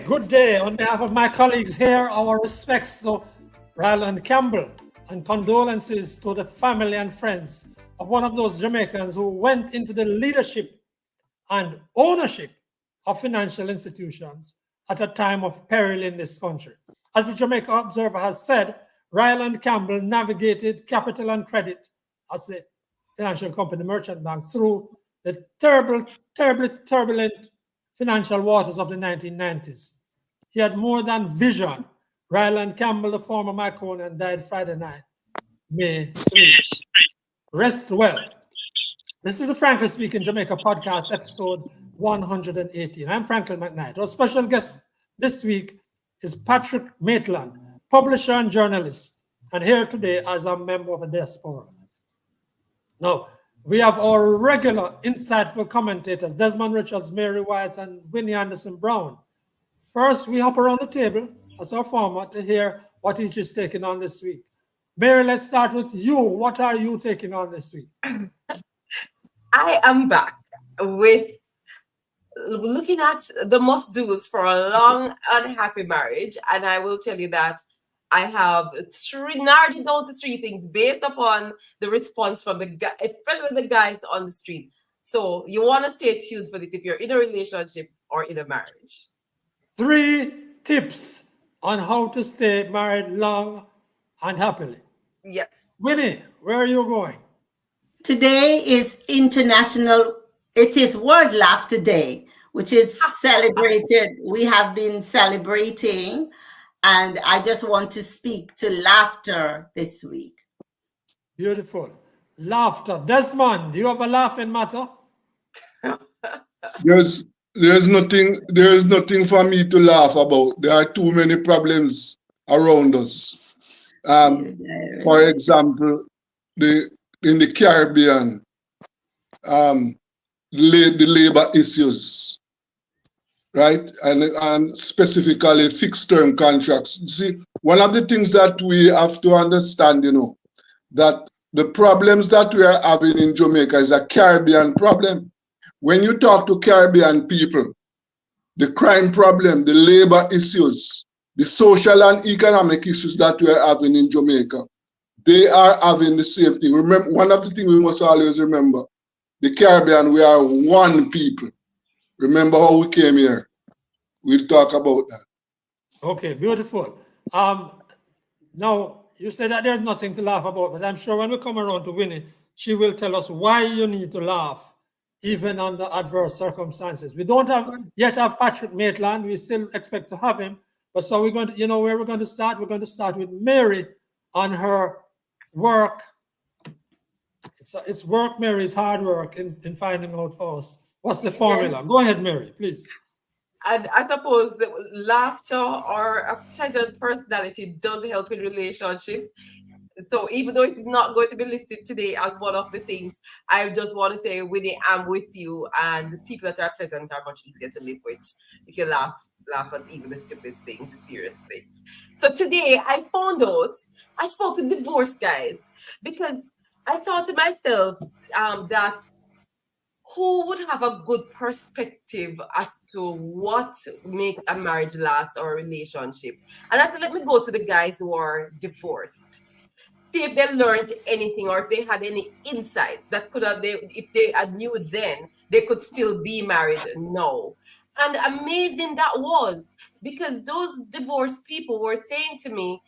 Good day. On behalf of my colleagues here, our respects to Ryland Campbell and condolences to the family and friends of one of those Jamaicans who went into the leadership and ownership of financial institutions at a time of peril in this country. As the Jamaica Observer has said, Ryland Campbell navigated capital and credit as a financial company merchant bank through the terribly turbulent financial waters of the 1990s. He had more than vision. Ryland Campbell, the former Myconian, died Friday night, May 3. Rest well. This is a Frankly Speaking Jamaica podcast, episode 118. I'm Franklin McKnight. Our special guest this week is Patrick Maitland, publisher and journalist, and here today as a member of the diaspora. Now, we have our regular insightful commentators, Desmond Richards, Mary White, and Winnie Anderson Brown. First, we hop around the table as our format to hear what each is taking on this week. Mary, let's start with you. What are you taking on this week? I am back with looking at the must-dos for a long, unhappy marriage. And I will tell you that I have narrowed it down to three things based upon the response from the guys, especially the guys on the street. So you want to stay tuned for this if you're in a relationship or in a marriage. 3 tips on how to stay married long and happily. Yes. Winnie, where are you going? Today is it is World Laughter Day, which is celebrated. We have been celebrating, and I just want to speak to laughter this week. Beautiful. Laughter. Desmond, do you have a laughing matter? There's nothing for me to laugh about. There are too many problems around us. For example, in the Caribbean, the labor issues, right? And specifically fixed term contracts. See, one of the things that we have to understand, that the problems that we are having in Jamaica is a Caribbean problem. When you talk to Caribbean people, the crime problem, the labor issues, the social and economic issues that we are having in Jamaica, they are having the same thing. Remember, one of the things we must always remember, the Caribbean, we are one people. Remember how we came here. We'll talk about that. Okay, beautiful. Now, you said that there's nothing to laugh about, but I'm sure when we come around to Winnie, she will tell us why you need to laugh, even under adverse circumstances. We don't yet have Patrick Maitland. We still expect to have him. But so we're going to, where we're going to start? We're going to start with Mary on her work. It's work, Mary's hard work in finding out for us. What's the formula? Go ahead, Mary, please. And I suppose that laughter or a pleasant personality does help in relationships. So even though it's not going to be listed today as one of the things, I just want to say, Winnie, I'm with you. And people that are pleasant are much easier to live with if you laugh at even the stupid things, the serious things. So today I found out, I spoke to divorced guys because I thought to myself that who would have a good perspective as to what makes a marriage last or a relationship? And I said, let me go to the guys who are divorced. See if they learned anything or if they had any insights that if they had knew then, they could still be married now. And amazing that was, because those divorced people were saying to me,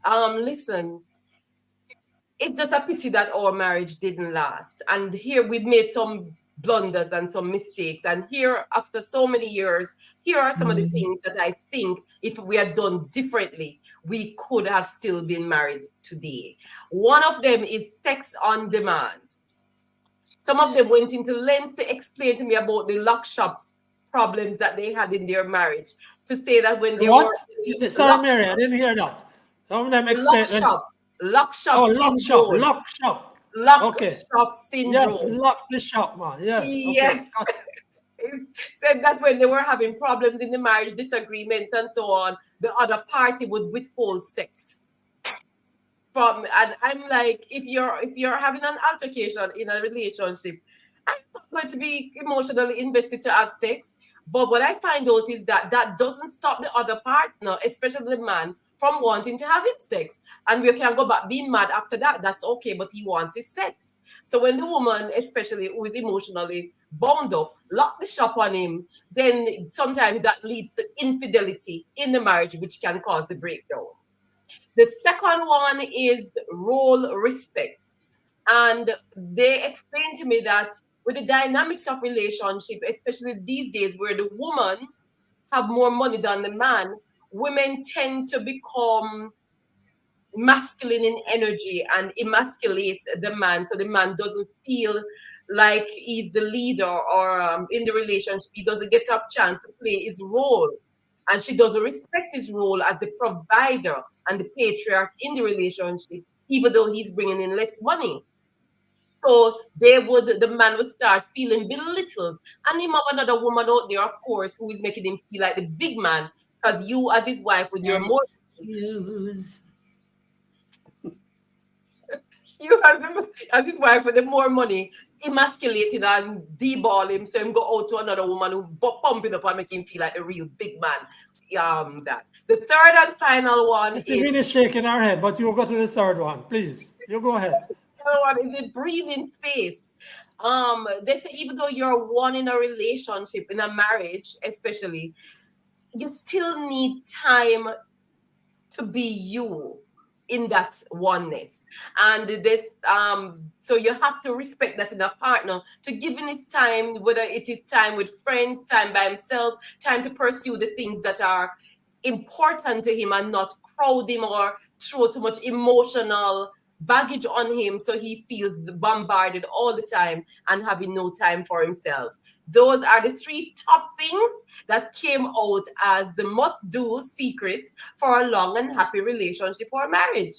listen, it's just a pity that our marriage didn't last. And here we've made some blunders and some mistakes. And here, after so many years, here are some of the things that I think if we had done differently, we could have still been married today. One of them is sex on demand. Some of them went into lengths to explain to me about the lock shop problems that they had in their marriage. To say that when they What? were Sorry, Mary, I didn't hear that. Some of them explain. lock shop Oh, syndrome. lock shop. Lock Okay. shop Yes, syndrome. lock the shop, man. Yes. Yes. Okay. Said that when they were having problems in the marriage, disagreements and so on, the other party would withhold sex from. And I'm like, if you're having an altercation in a relationship, I'm not going to be emotionally invested to have sex. But what I find out is that that doesn't stop the other partner, especially the man, from wanting to have him sex. And we can go back being mad after that. That's okay, but he wants his sex. So when the woman, especially who is emotionally bound up, lock the shop on him, then sometimes that leads to infidelity in the marriage, which can cause the breakdown. The second one is role respect. And they explained to me that with the dynamics of relationship, especially these days where the woman have more money than the man, women tend to become masculine in energy and emasculate the man, so the man doesn't feel like he's the leader or in the relationship he doesn't get a chance to play his role, and she doesn't respect his role as the provider and the patriarch in the relationship, even though he's bringing in less money. So the man would start feeling belittled, and him have another woman out there, of course, who is making him feel like the big man, because you as his wife with your more Excuse. you as his wife with the more money, emasculated and deball him, so him go out to another woman who pump it up and make him feel like a real big man. That the third and final one is Winnie is shaking her head, but you go to the third one, please. You go ahead. the breathing space. They say even though you're one in a relationship, in a marriage, especially, you still need time to be you in that oneness. And this so you have to respect that in a partner, to giving it time, whether it is time with friends, time by himself, time to pursue the things that are important to him, and not crowd him or throw too much emotional baggage on him so he feels bombarded all the time and having no time for himself. Those are the three top things that came out as the must-do secrets for a long and happy relationship or marriage.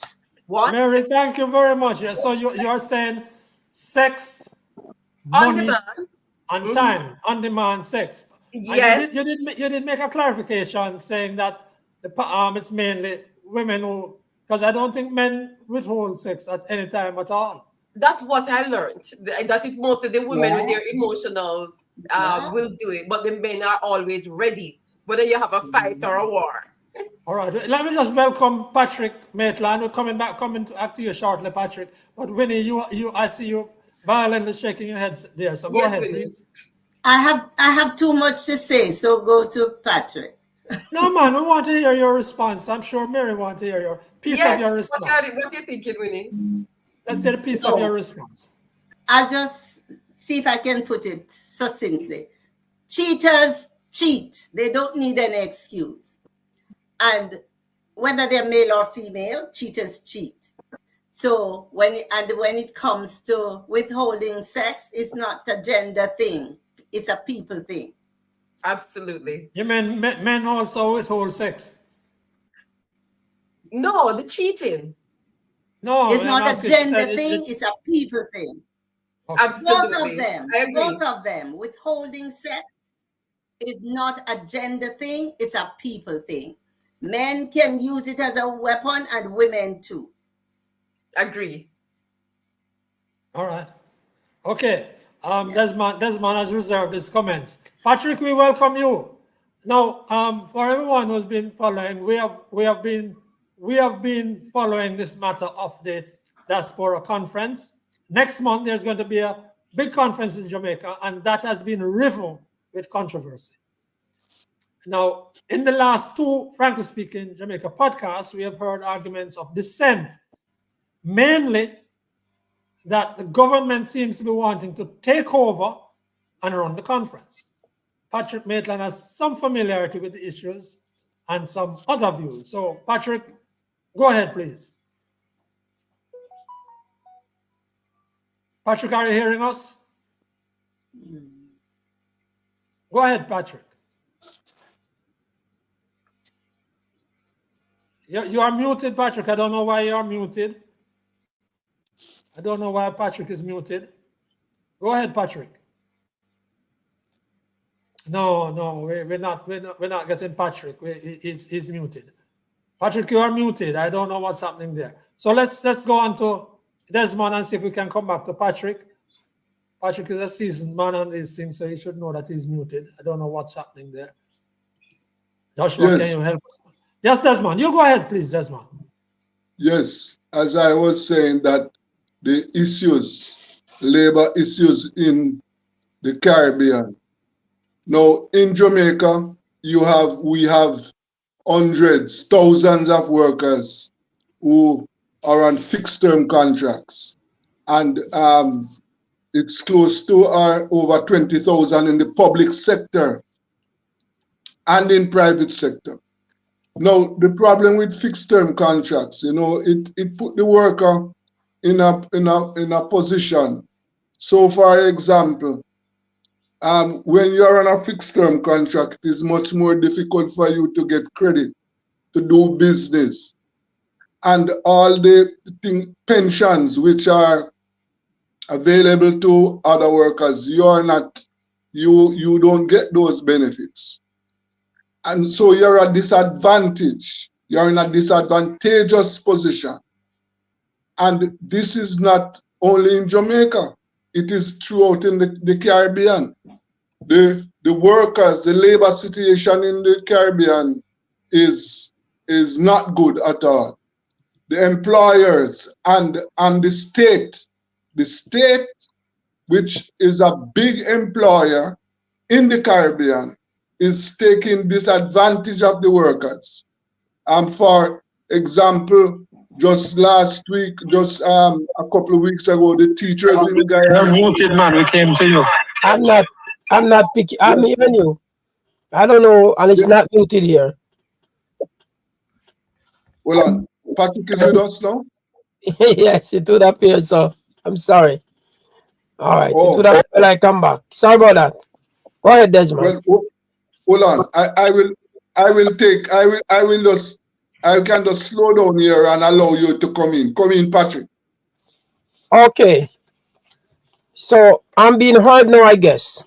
Mary, thank you very much. So you're saying sex, On money, demand, and time, on-demand sex. yes. And you did make a clarification saying that it's mainly women who, because I don't think men withhold sex at any time at all. That's what I learned. That is mostly the women with their emotional will do it, but the men are always ready, whether you have a fight or a war. All right, let me just welcome Patrick Maitland. We're coming to you shortly, Patrick. But Winnie, I see you violently shaking your head there. So go ahead, Winnie, please. I have too much to say, so go to Patrick. No, man, we want to hear your response. I'm sure Mary wants to hear your piece of your response. What you thinking, Winnie? Let's hear the piece of your response. I'll just see if I can put it succinctly. Cheaters cheat. They don't need any excuse. And whether they're male or female, cheaters cheat. So when it comes to withholding sex, it's not a gender thing. It's a people thing. Absolutely. You mean men also withhold sex? No, the cheating. No, it's not a gender thing. It's a people thing. Okay. Absolutely. Both of them. I agree. Both of them. Withholding sex is not a gender thing. It's a people thing. Men can use it as a weapon, and women too. Agree. All right. Okay. Desmond has reserved his comments. Patrick, we welcome you. Now, for everyone who's been following, we have been following this matter of the diaspora conference. Next month, there's going to be a big conference in Jamaica, and that has been riven with controversy. Now, in the last two, frankly speaking, Jamaica podcasts, we have heard arguments of dissent, mainly that the government seems to be wanting to take over and run the conference. Patrick Maitland has some familiarity with the issues and some other views. So, Patrick, go ahead, please. Patrick, are you hearing us? Go ahead, Patrick. You are muted, Patrick. I don't know why you are muted. I don't know why Patrick is muted. Go ahead, Patrick. No, we're not getting Patrick. He's muted. Patrick, you are muted. I don't know what's happening there. So let's go on to Desmond and see if we can come back to Patrick. Patrick is a seasoned man on these things, so he should know that he's muted. I don't know what's happening there. Joshua, Yes. can you help us? Yes, Desmond. You go ahead, please, Desmond. Yes, as I was saying that the issues, labor issues in the Caribbean. Now in Jamaica, we have hundreds, thousands of workers who are on fixed term contracts. And it's close to over 20,000 in the public sector and in private sector. Now, the problem with fixed term contracts, it put the worker in a position. So, for example, when you're on a fixed term contract, it is much more difficult for you to get credit, to do business. And all the pensions which are available to other workers, you don't get those benefits. And so you're at disadvantage. You're in a disadvantageous position. And this is not only in Jamaica, it is throughout in the Caribbean. The workers, the labor situation in the Caribbean is not good at all. The employers and the state, which is a big employer in the Caribbean, is taking disadvantage of the workers. For example, just last week, a couple of weeks ago, the teachers in the You're muted, man. We came to you. I'm not picking. I'm hearing you. I don't know, and it's not muted here. Hold on. Patrick is with us now? Yes, it would appear so. I'm sorry. All right. Oh. It would appear I come back. Sorry about that. Go ahead, Desmond. Well, hold on. I can just slow down here and allow you to come in. Come in, Patrick. Okay. So I'm being heard now, I guess.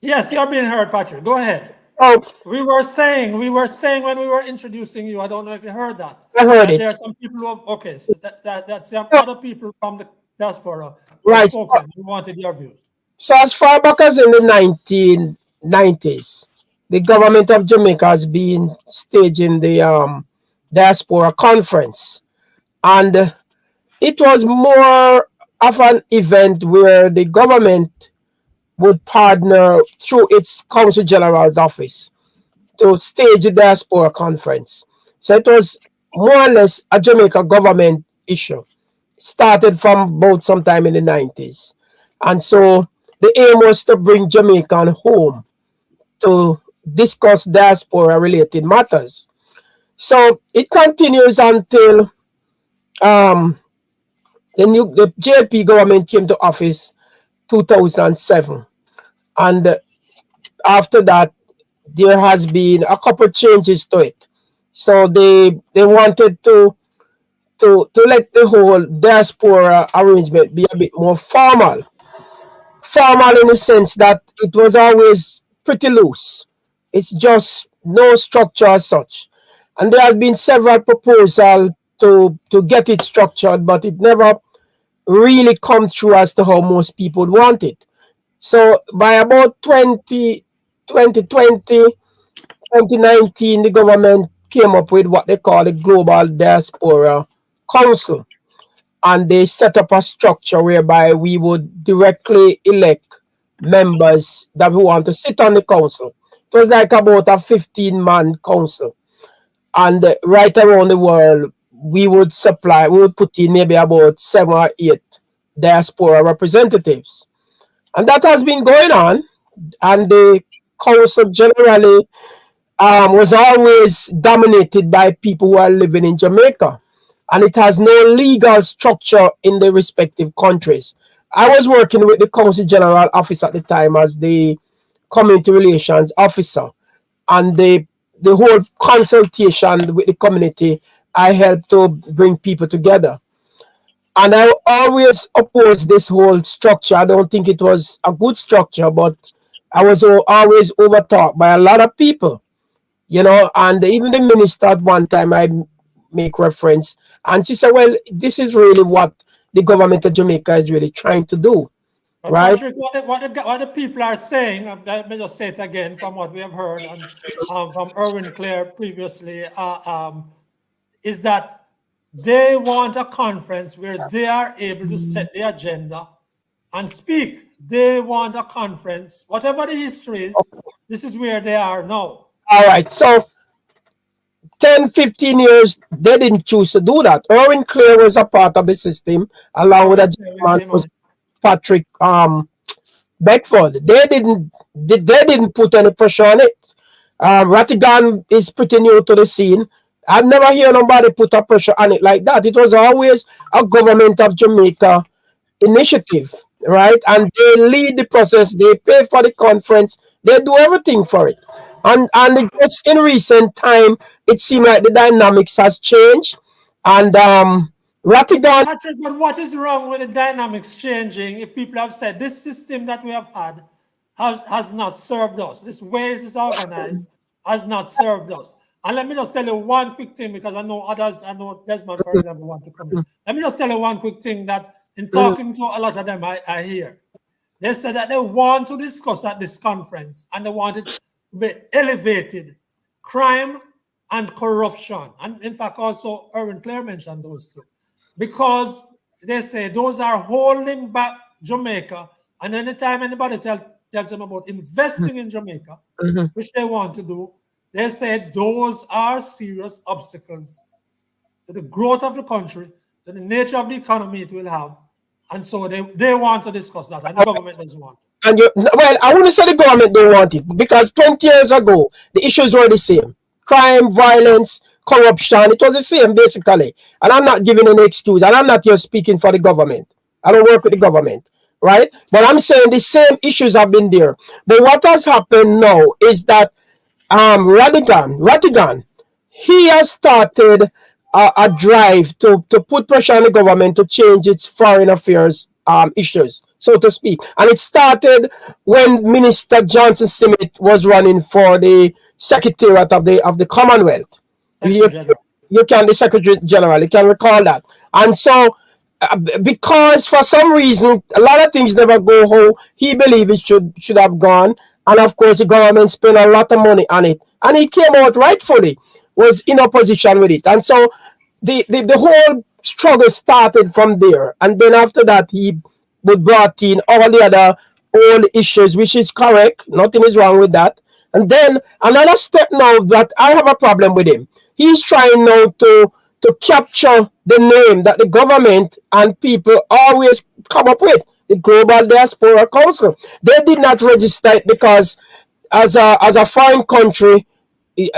Yes, you're being heard, Patrick. Go ahead. Oh, We were saying when we were introducing you, I don't know if you heard that. I heard it. There are some people who have, okay, so that's some other people from the diaspora who have Right. spoken. We wanted your views. So as far back as in the 1990s, the government of Jamaica has been staging the diaspora conference, and it was more of an event where the government would partner through its Consul General's office to stage the diaspora conference. So it was more or less a Jamaica government issue. Started from about sometime in the 90s. And so the aim was to bring Jamaican home to discuss diaspora related matters. So it continues until the JP government came to office 2007. And after that, there has been a couple changes to it. So they wanted to let the whole diaspora arrangement be a bit more formal. Formal in the sense that it was always pretty loose. It's just no structure as such. And there have been several proposals to get it structured, but it never really come through as to how most people want it. So by about 2020, 2019, the government came up with what they call the Global Diaspora Council. And they set up a structure whereby we would directly elect members that we want to sit on the council. It was like about a 15-man council. And right around the world, we would put in maybe about 7 or 8 diaspora representatives. And that has been going on. And the council generally was always dominated by people who are living in Jamaica. And it has no legal structure in the respective countries. I was working with the Council General Office at the time as the Community Relations Officer, and the whole consultation with the community, I helped to bring people together. And I always opposed this whole structure. I don't think it was a good structure, but I was always overtalked by a lot of people, you know. And even the minister at one time, I make reference, and she said, well, this is really what the government of Jamaica is really trying to do, But right? Patrick, what the people are saying, let me just say it again from what we have heard and, from Erwin Clare previously, is that they want a conference where they are able to set the agenda and speak. They want a conference, whatever the history is, this is where they are now. All right, so 10, 15 years, they didn't choose to do that. Erwin Clare was a part of the system, along with a gentleman was Patrick Beckford. They didn't put any pressure on it. Rattigan is pretty new to the scene. I've never heard nobody put a pressure on it like that. It was always a government of Jamaica initiative, right? And they lead the process. They pay for the conference. They do everything for it. And just in recent time, it seemed like the dynamics has changed. And Rattigan. Patrick, but what is wrong with the dynamics changing if people have said this system that we have had has not served us? This way it is organized has not served us. And let me just tell you one quick thing, because I know others, I know Desmond, for example, want to come in. Let me just tell you one quick thing that in talking to a lot of them, I hear. They said that they want to discuss at this conference and they want it to be elevated, crime and corruption. And in fact, also Erwin Clare mentioned those two. Because they say those are holding back Jamaica. And anytime anybody tells them about investing in Jamaica, which they want to do, they said those are serious obstacles to the growth of the country, to the nature of the economy it will have. And so they want to discuss that, and the government doesn't want it. And well, I wouldn't say the government don't want it, because 20 years ago, the issues were the same. Crime, violence, corruption, it was the same, basically. And I'm not giving any excuse, and I'm not here speaking for the government. I don't work with the government, right? But I'm saying the same issues have been there. But what has happened now is that Rattigan, he has started a drive to put pressure on the government to change its foreign affairs issues, so to speak. And it started when Minister Johnson Simmet was running for the Secretariat of the Commonwealth. The Secretary General, you can recall that. And so, because for some reason, a lot of things never go how he believed it should have gone. And of course, the government spent a lot of money on it. And he came out rightfully, was in opposition with it. And so the whole struggle started from there. And then after that, he would brought in all the other old issues, which is correct. Nothing is wrong with that. And then another step now that I have a problem with him. He's trying now to capture the name that the government and people always come up with, the Global Diaspora Council. They did not register it because as a foreign country,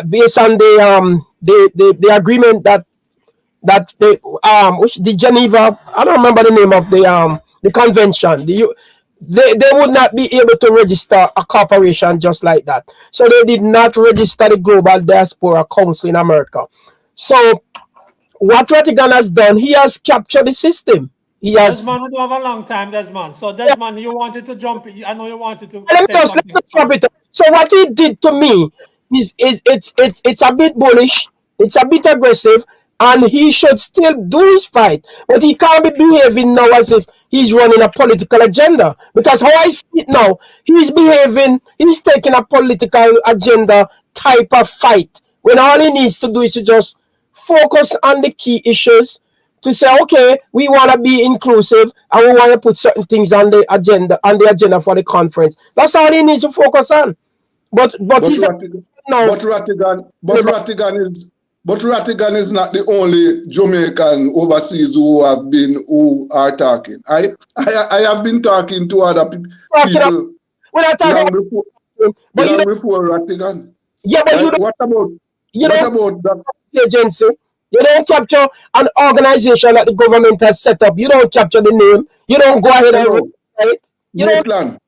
based on the agreement that the Geneva, I don't remember the name of the convention. They would not be able to register a corporation just like that. So they did not register the Global Diaspora Council in America. So what Rattigan has done, he has captured the system. Desmond, we do have a long time, Desmond. So Desmond, you wanted to jump. I know you wanted to. Let me jump it. So what he did to me is it's a bit bullish, it's a bit aggressive, and he should still do his fight. But he can't be behaving now as if he's running a political agenda. Because how I see it now, he's taking a political agenda type of fight, when all he needs to do is to just focus on the key issues, to say, okay, we want to be inclusive and we want to put certain things on the agenda for the conference. That's all he needs to focus on. But Rattigan is not the only Jamaican overseas who are talking. I have been talking to other people long before Rattigan. Yeah, but what about that agency? You don't capture an organization that the government has set up. You don't capture the name. You don't go ahead and right. You don't.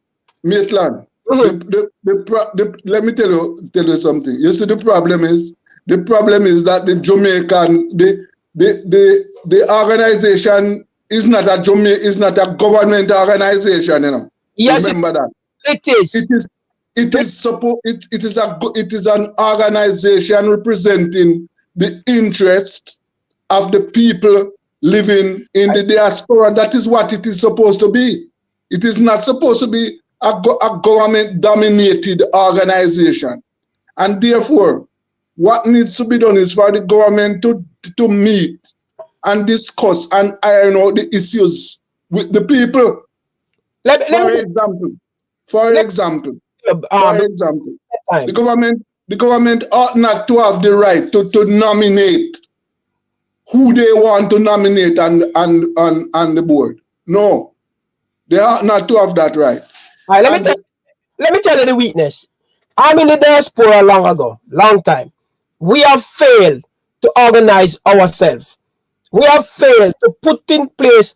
Maitland. Mhm. Let me tell you something. You see, the problem is that the Jamaican the organization is not a government organization. You know. Yes, remember that. It is. It is an organization representing the interest of the people living in the diaspora. That is what it is supposed to be. It is not supposed to be a government-dominated organization. And therefore, what needs to be done is for the government to meet and discuss and iron out the issues with the people. For example, the government ought not to have the right to nominate who they want to nominate on the board. No, they ought not to have that right. All right, let me tell you the weakness. I'm in the diaspora long time. We have failed to organize ourselves. We have failed to put in place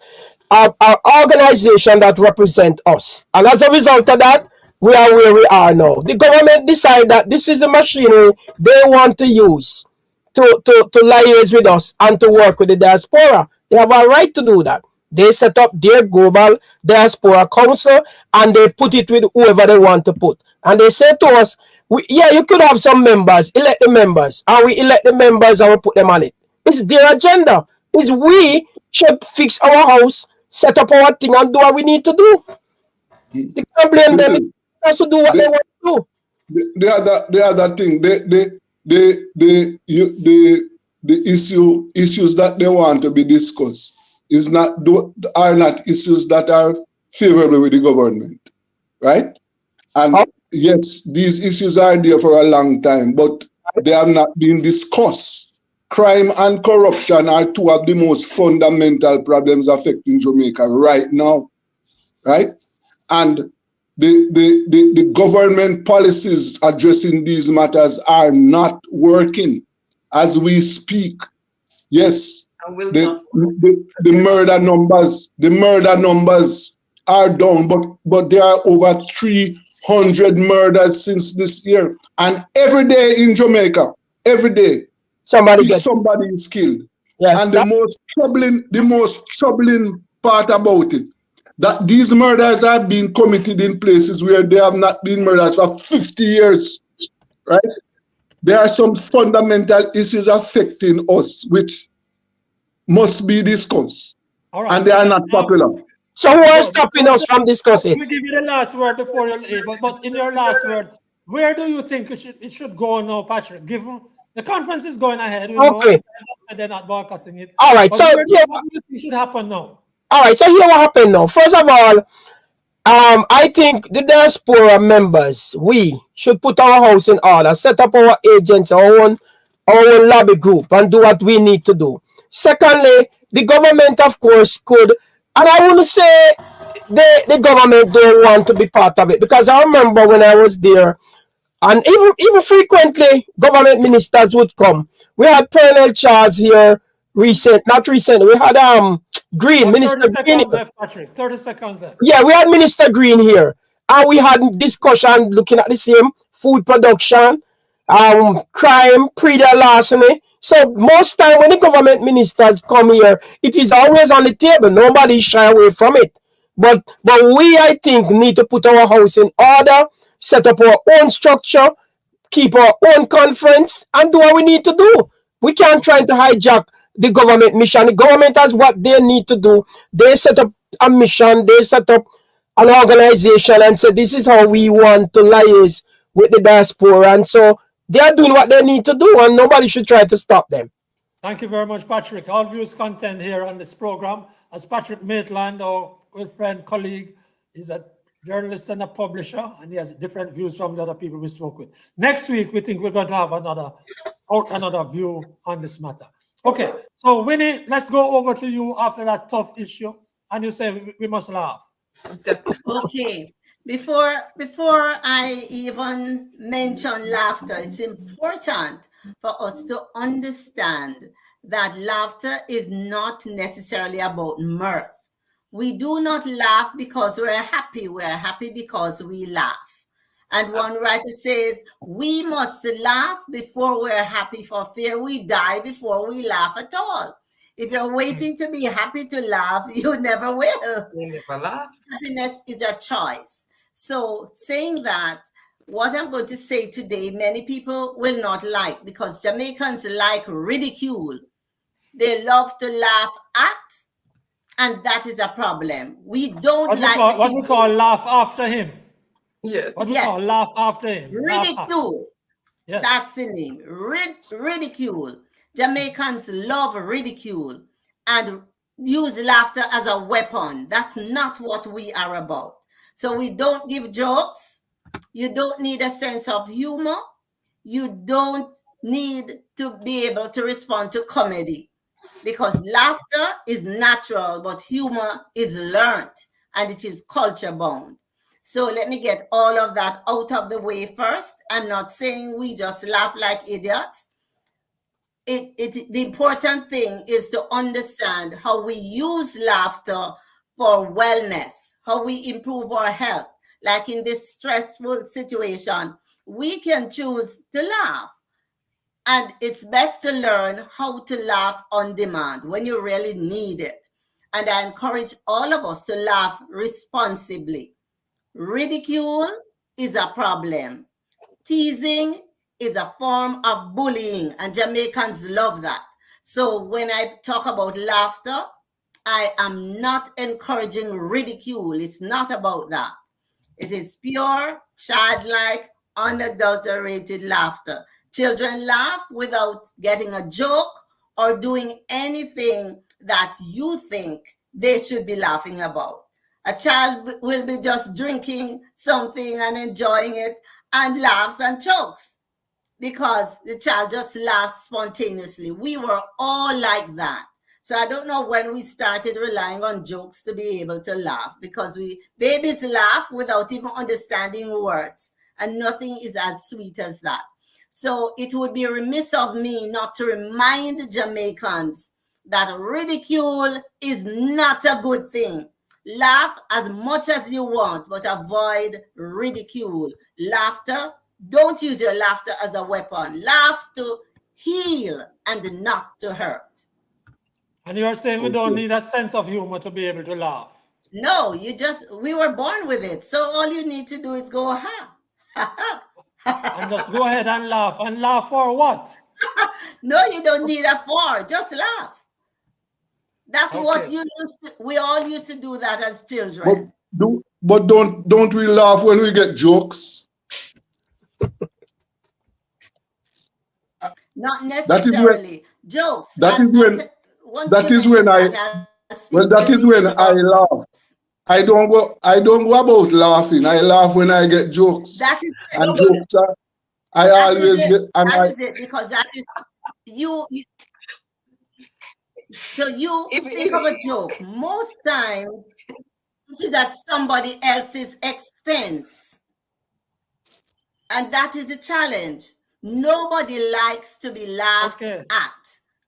our organization that represents us. And as a result of that, we are where we are now. The government decided that this is a machinery they want to use to liaise with us and to work with the diaspora. They have a right to do that. They set up their global diaspora council and they put it with whoever they want to put. And they say to us, you could have some members, elect the members, and we elect the members and we put them on it. It's their agenda. It's we should fix our house, set up our thing, and do what we need to do. You can't blame them. They have to do what they want to do. The other thing, the issues that they want to be discussed are not issues that are favorable with the government, right? And yes, these issues are there for a long time, but they have not been discussed. Crime and corruption are two of the most fundamental problems affecting Jamaica right now, right? And the government policies addressing these matters are not working as we speak. Yes, the murder numbers are down, but there are over 300 murders since this year, and every day in Jamaica, every day somebody is killed. Yes, and the most troubling part about it, that these murders are being committed in places where they have not been murders for 50 years, right? There are some fundamental issues affecting us which must be discussed, and they are not popular. So who are stopping us from discussing? We'll give you the last word before you leave, but in your last word, where do you think it should go now, Patrick? Given the conference is going ahead, okay, they're not boycotting it. All right, so what do you think should happen now? All right, so here what happened now. First of all, I think the diaspora members, we should put our house in order, set up our agents, our own lobby group, and do what we need to do. Secondly, the government, of course, could, and I want to say the government don't want to be part of it, because I remember when I was there, and even frequently, government ministers would come. We had Colonel Charles here, not recent. We had Green, Minister 30 Green. seconds left, Patrick. 30 seconds left. Yeah, we had Minister Green here, and we had discussion looking at the same food production, crime, pre-der larceny. So most time when the government ministers come here, it is always on the table. Nobody shy away from it. But we, I think, need to put our house in order, set up our own structure, keep our own conference, and do what we need to do. We can't try to hijack the government mission. The government has what they need to do. They set up a mission, they set up an organization and say, this is how we want to liaise with the diaspora. And so they are doing what they need to do, and nobody should try to stop them. Thank you very much, Patrick. All views content here on this program. As Patrick Maitland, our good friend, colleague, is a journalist and a publisher, and he has different views from the other people we spoke with. Next week, we think we're going to have another view on this matter. Okay, so Winnie, let's go over to you after that tough issue, and you say we must laugh. Okay, before I even mention laughter, it's important for us to understand that laughter is not necessarily about mirth. We do not laugh because we're happy. We're happy because we laugh. And one writer says, we must laugh before we're happy, for fear we die before we laugh at all. If you're waiting to be happy to laugh, you never will. You never laugh. Happiness is a choice. So saying that, what I'm going to say today, many people will not like, because Jamaicans like ridicule. They love to laugh at, and that is a problem. We don't what we call laugh after him. Yes. What we call laugh after him. Ridicule. Yes. That's the name. Ridicule. Jamaicans love ridicule and use laughter as a weapon. That's not what we are about. So we don't give jokes. You don't need a sense of humor. You don't need to be able to respond to comedy, because laughter is natural, but humor is learned and it is culture bound. So let me get all of that out of the way first. I'm not saying we just laugh like idiots. The important thing is to understand how we use laughter for wellness, how we improve our health. Like in this stressful situation, we can choose to laugh. And it's best to learn how to laugh on demand when you really need it. And I encourage all of us to laugh responsibly. Ridicule is a problem. Teasing is a form of bullying, and Jamaicans love that. So when I talk about laughter, I am not encouraging ridicule. It's not about that. It is pure, childlike, unadulterated laughter. Children laugh without getting a joke or doing anything that you think they should be laughing about. A child will be just drinking something and enjoying it and laughs and chokes because the child just laughs spontaneously. We were all like that. So I don't know when we started relying on jokes to be able to laugh, because babies laugh without even understanding words, and nothing is as sweet as that. So it would be remiss of me not to remind Jamaicans that ridicule is not a good thing. Laugh as much as you want, but avoid ridicule. Laughter, don't use your laughter as a weapon. Laugh to heal and not to hurt. And you're saying we don't need a sense of humor to be able to laugh? No, we were born with it. So all you need to do is go, ha, ha, ha. And just go ahead and laugh. And laugh for what? No, you don't need a for. Just laugh. That's okay. What we all used to do that as children. But don't we laugh when we get jokes? Not necessarily. Jokes. That is when I laugh. I don't go about laughing. I laugh when I get jokes. That is it. And jokes I always get. That is it, because that is you. So you think of a joke. Most times it is at somebody else's expense. And that is the challenge. Nobody likes to be laughed at.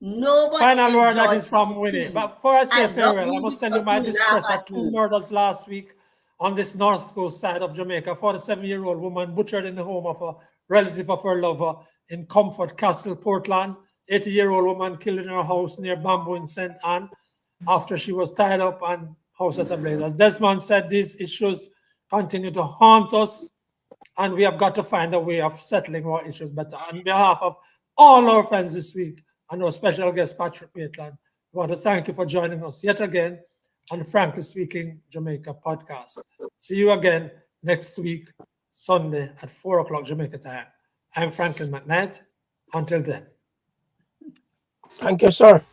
Nobody. Final word that is from Winnie. But before I say farewell, I must tell you my distress at 2 murders last week on this north coast side of Jamaica. 47-year-old woman butchered in the home of a relative of her lover in Comfort Castle, Portland. 80-year-old woman killed in her house near Bamboo in St. Anne after she was tied up and house as ablaze. As Desmond said, these issues continue to haunt us, and we have got to find a way of settling our issues better. On behalf of all our friends this week and our special guest, Patrick Maitland, we want to thank you for joining us yet again on the Frankly Speaking Jamaica podcast. See you again next week, Sunday at 4 o'clock Jamaica time. I'm Franklin McKnight. Until then. Thank you, sir.